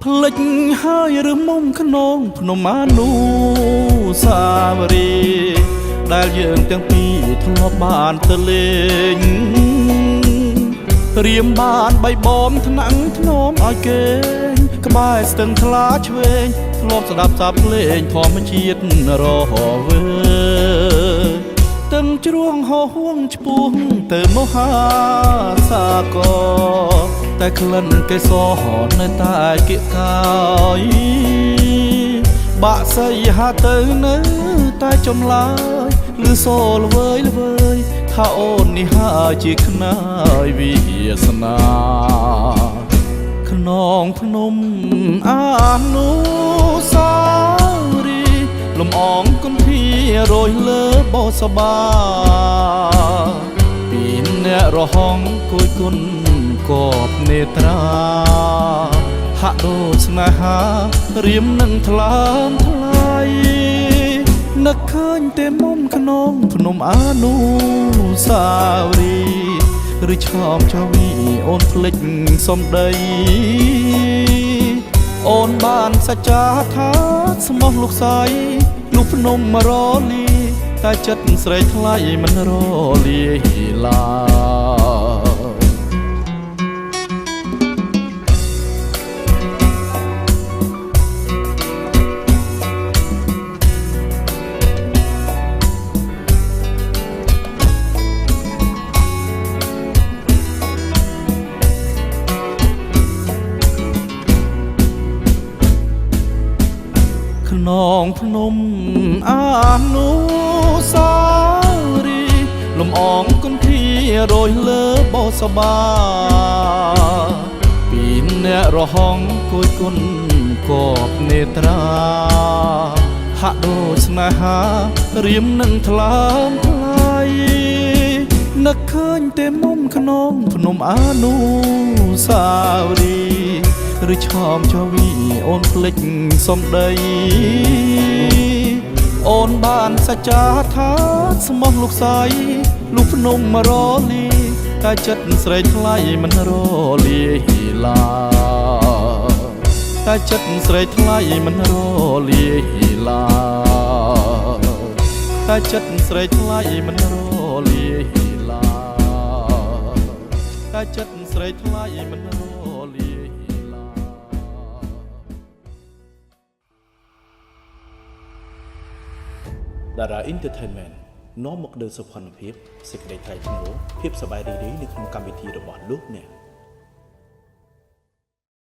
ភ្លេចហើយឬមុំក្នុងភ្នំអានុសាវរីយ៍ដែលយើងទាំងពីរធ្លាប់បានទៅលេងរៀមបានបៃបំថ្នាក់ធ្នមឲ្យគេងក្បែរស្ទឹងថ្លាឆ្វេងធ្លាប់ស្ដាប់សាបភ្លេងធម្មជាតិរវើទាំងជ្រួងហោហួងឆ្ពោះទៅមហាសាគរតែក្លិនគេសនៅតែគៀកកាយបាក់សៃហាទៅនៅតែចំឡាយឬសូលវើយថាអូននេះហើយជាខ្នើយវាសនាក្នុងភ្នំអានុសាវរីយ៍លំអងគន្ធារយលើបោសបាពីអ្នករហងគួយគុណកបនេត្រាហាក់ដូចស្នេហារៀមនឹងថ្លើមថ្លៃនឹកឃើញតែមុំក្នុងភ្នំអានុសាវរីយ៍ឬឆោមចវីអូនភ្លេចសំដីអូនបានសច្ចាថាស្មោះលោកស្រីលោកភ្នំរលីតែចិត្តស្រីថ្លៃមិនរលាឡើយក្នុងភ្នំអានុសាវរីយ៍លំអងគន្ធារយលើបោសបាពីអ្នករហងគួយគុណកបនេត្រាហាក់ដូចស្នេហារៀមនឹងថ្លើមថ្លៃនឹកឃើញតែមុំក្នុងភ្នំអានុសាវរីយ៍ឬឆោមចវីអូនភ្លេចសំដីអូនបានសច្ចាថាស្មោះលោកស្រីលោកភ្នំរលីតែចិត្តស្រីថ្លៃមិនរលាឡើយតែចិត្តស្រីថ្លៃមិនរលាឡើយតែចិត្តស្រីថ្លៃមិនរលាឡើយតែចិត្តស្រីថ្លៃមិនរលាតារា Entertainment នាំមកនូវសុភមភាពសេចក្តីថ្លៃថ្នូរភាពសប្បាយរីករាយនៅក្នុងកម្មវិធីរបស់លោកអ្នក